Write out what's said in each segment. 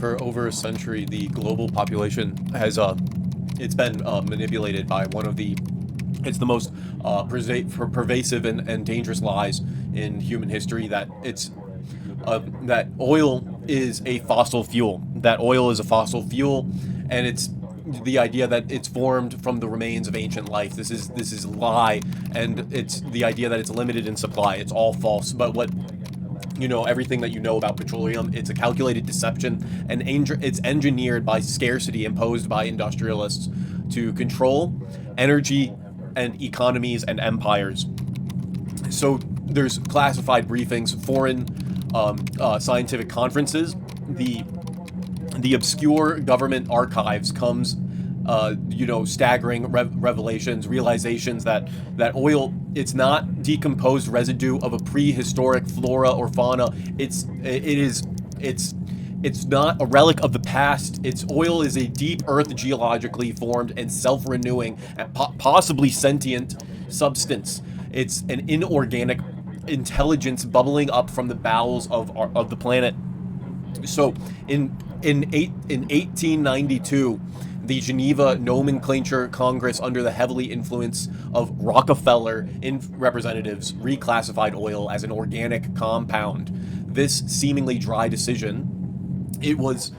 For over a century, the global population has it's been manipulated by one of the it's the most pervasive and dangerous lies in human history, that it's that oil is a fossil fuel. That oil is a fossil fuel, and it's the idea that it's formed from the remains of ancient life. This is a lie, and it's the idea that it's limited in supply. It's all false. But what everything that you know about petroleum, it's a calculated deception, and it's engineered by scarcity imposed by industrialists to control energy and economies and empires. So there's classified briefings, foreign scientific conferences, the obscure government archives comes, staggering revelations, realizations that oil, it's not decomposed residue of a prehistoric flora or fauna. It's not a relic of the past. Oil is a deep earth, geologically formed and self-renewing and possibly sentient substance. It's an inorganic intelligence bubbling up from the bowels of the planet. So in 1892, the Geneva Nomenclature Congress, under the heavily influence of Rockefeller representatives, reclassified oil as an organic compound. This seemingly dry decision, it's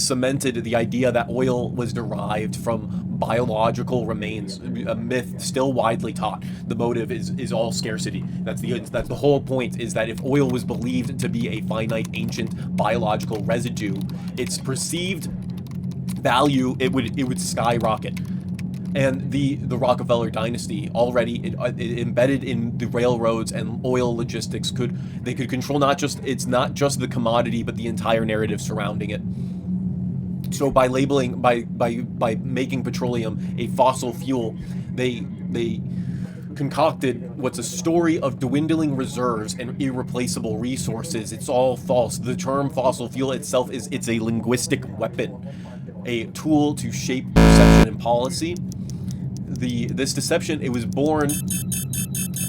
cemented the idea that oil was derived from biological remains, a myth still widely taught. The motive is all scarcity. That's the whole point, is that if oil was believed to be a finite, ancient biological residue, its perceived value, it would skyrocket. And the Rockefeller dynasty, already embedded in the railroads and oil logistics, could control it's not just the commodity, but the entire narrative surrounding it. So by labeling, by making petroleum a fossil fuel, they concocted what's a story of dwindling reserves and irreplaceable resources. It's all false. The term fossil fuel itself it's a linguistic weapon, a tool to shape perception and policy. This deception, it was born.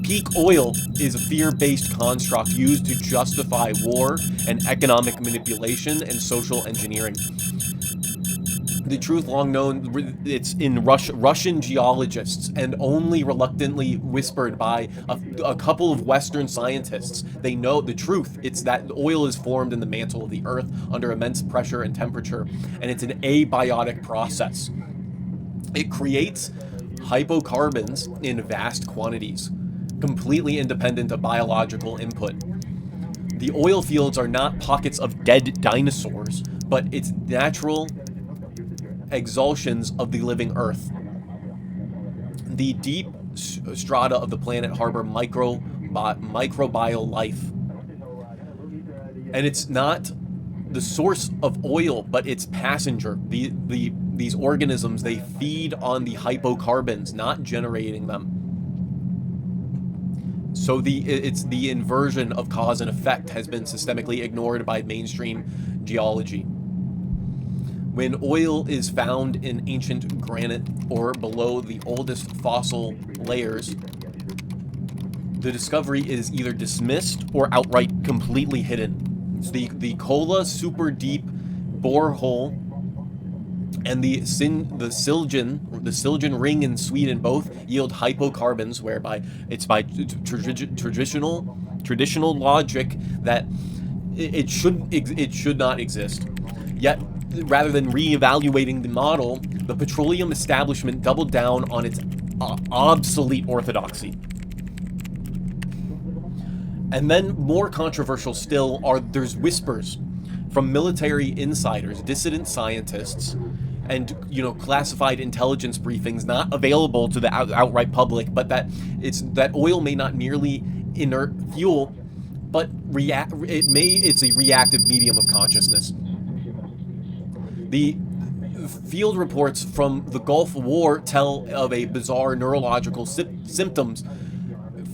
Peak oil is a fear-based construct used to justify war and economic manipulation and social engineering. The truth, long known, it's in Russian geologists, and only reluctantly whispered by a couple of Western scientists. They know the truth. It's that oil is formed in the mantle of the earth under immense pressure and temperature, and it's an abiotic process. It creates hydrocarbons in vast quantities, completely independent of biological input. The oil fields are not pockets of dead dinosaurs, but it's natural exhaltions of the living earth. The deep strata of the planet harbor microbial life. And it's not the source of oil, but its passenger. These organisms, they feed on the hydrocarbons, not generating them. So it's the inversion of cause and effect has been systemically ignored by mainstream geology. When oil is found in ancient granite or below the oldest fossil layers, the discovery is either dismissed or outright completely hidden. It's the Kola super deep borehole and the Siljan ring in Sweden both yield hydrocarbons, whereby it's by traditional logic that it should not exist. Yet, rather than re-evaluating the model, the petroleum establishment doubled down on its obsolete orthodoxy. And then, more controversial still, there's whispers from military insiders, dissident scientists, and classified intelligence briefings not available to the outright public, but that oil may not merely inert fuel, but it's a reactive medium of consciousness. The field reports from the Gulf War tell of a bizarre neurological symptoms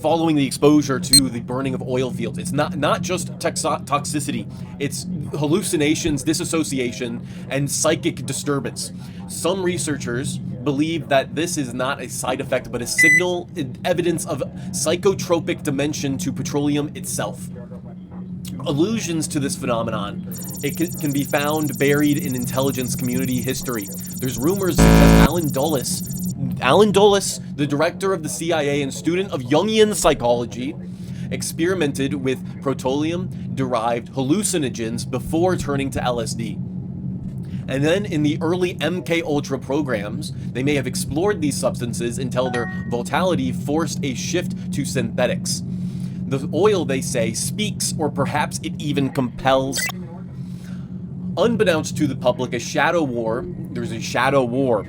following the exposure to the burning of oil fields. It's not just toxicity, it's hallucinations, disassociation, and psychic disturbance. Some researchers believe that this is not a side effect, but a signal, evidence of psychotropic dimension to petroleum itself. Allusions to this phenomenon, it can be found buried in intelligence community history. There's rumors that Alan Dulles, the director of the CIA and student of Jungian psychology, experimented with protonium-derived hallucinogens before turning to LSD. And then in the early MK Ultra programs, they may have explored these substances until their volatility forced a shift to synthetics. The oil, they say, speaks, or perhaps it even compels. Unbeknownst to the public, there's a shadow war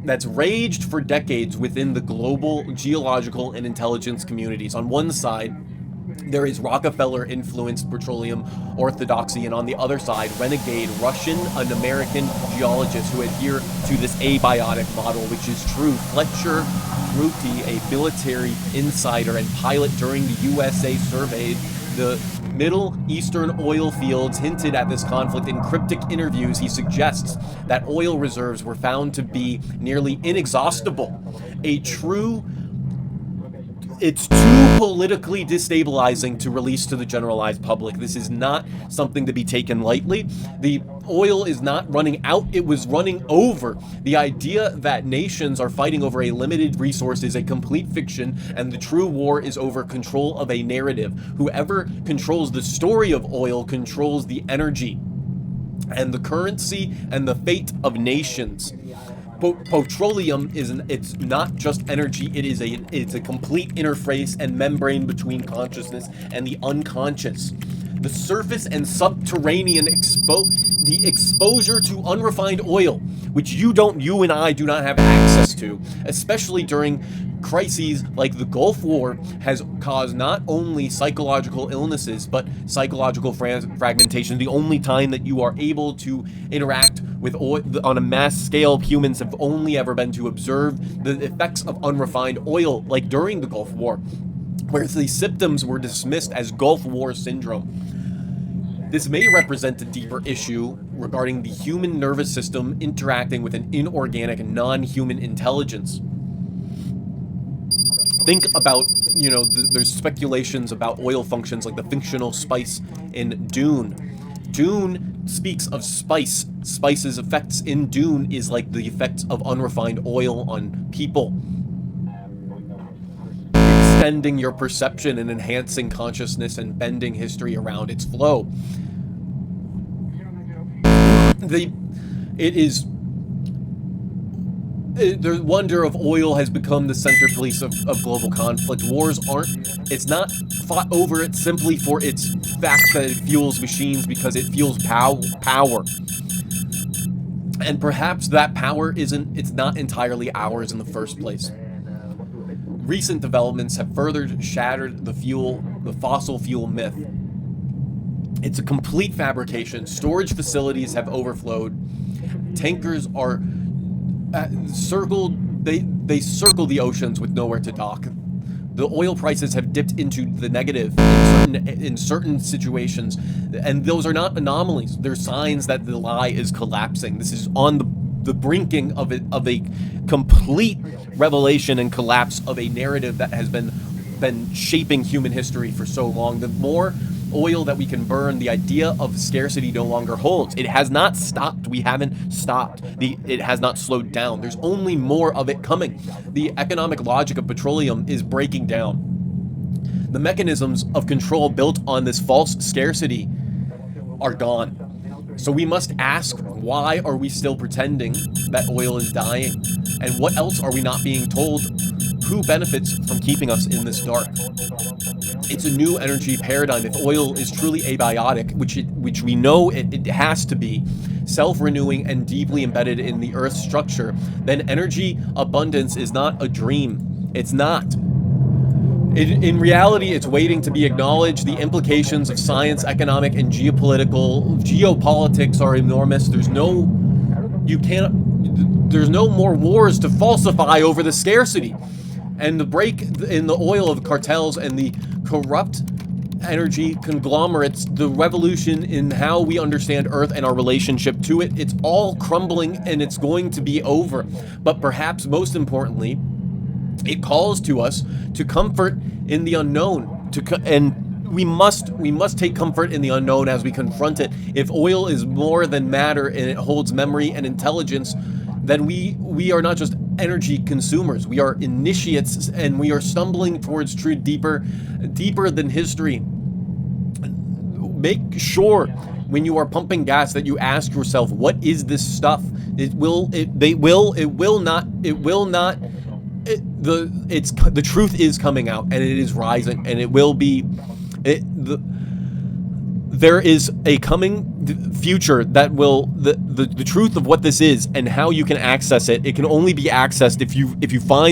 that's raged for decades within the global geological and intelligence communities. On one side, there is Rockefeller-influenced petroleum orthodoxy, and on the other side, renegade Russian and American geologists who adhere to this abiotic model, which is true. Fletcher Ruti, a military insider and pilot during the USA, surveyed the Middle Eastern oil fields, hinted at this conflict in cryptic interviews. He suggests that oil reserves were found to be nearly inexhaustible. It's too politically destabilizing to release to the generalized public. This is not something to be taken lightly. The oil is not running out, it was running over. The idea that nations are fighting over a limited resource is a complete fiction, and the true war is over control of a narrative. Whoever controls the story of oil controls the energy and the currency and the fate of nations. Petroleum it's not just energy, it's a complete interface and membrane between consciousness and the unconscious. The surface and subterranean exposure to unrefined oil, which you and I do not have access to, especially during crises like the Gulf War, has caused not only psychological illnesses, but psychological fragmentation. The only time that you are able to interact with oil on a mass scale, humans have only ever been to observe the effects of unrefined oil, like during the Gulf War, where the symptoms were dismissed as Gulf War syndrome. This may represent a deeper issue regarding the human nervous system interacting with an inorganic, non-human intelligence. Think about, there's speculations about oil functions like the functional spice in Dune. Dune speaks of spice. Spice's effects in Dune is like the effects of unrefined oil on people. Extending your perception and enhancing consciousness and bending history around its flow. The wonder of oil has become the centerpiece of global conflict. It's not fought over it simply for its fact that it fuels machines, because it fuels power. And perhaps that power it's not entirely ours in the first place. Recent developments have further shattered the fossil fuel myth. It's a complete fabrication. Storage facilities have overflowed. Tankers are they circle the oceans with nowhere to dock. The oil prices have dipped into the negative in certain situations, and those are not anomalies. They're signs that the lie is collapsing. This is on the brinking of a complete revelation and collapse of a narrative that has been shaping human history for so long. The more oil that we can burn, the idea of scarcity no longer holds. It has not stopped. We haven't stopped. It has not slowed down. There's only more of it coming. The economic logic of petroleum is breaking down. The mechanisms of control built on this false scarcity are gone. So we must ask, why are we still pretending that oil is dying? And what else are we not being told? Who benefits from keeping us in this dark? It's a new energy paradigm. If oil is truly abiotic, which we know it has to be, self-renewing and deeply embedded in the Earth's structure, then energy abundance is not a dream. It's not. In reality, it's waiting to be acknowledged. The implications of science, economic, and geopolitics are enormous. There's no more wars to falsify over the scarcity. And the break in the oil of cartels and the corrupt energy conglomerates, the revolution in how we understand Earth and our relationship to it, it's all crumbling and it's going to be over. But perhaps most importantly, it calls to us to comfort in the unknown, and we must take comfort in the unknown as we confront it. If oil is more than matter and it holds memory and intelligence, then we are not just energy consumers. We are initiates, and we are stumbling towards truth deeper than history. Make sure when you are pumping gas that you ask yourself, what is this stuff? The truth is coming out, and it is rising, and it will be there is a coming future that will the truth of what this is and how you can access it. It can only be accessed if you find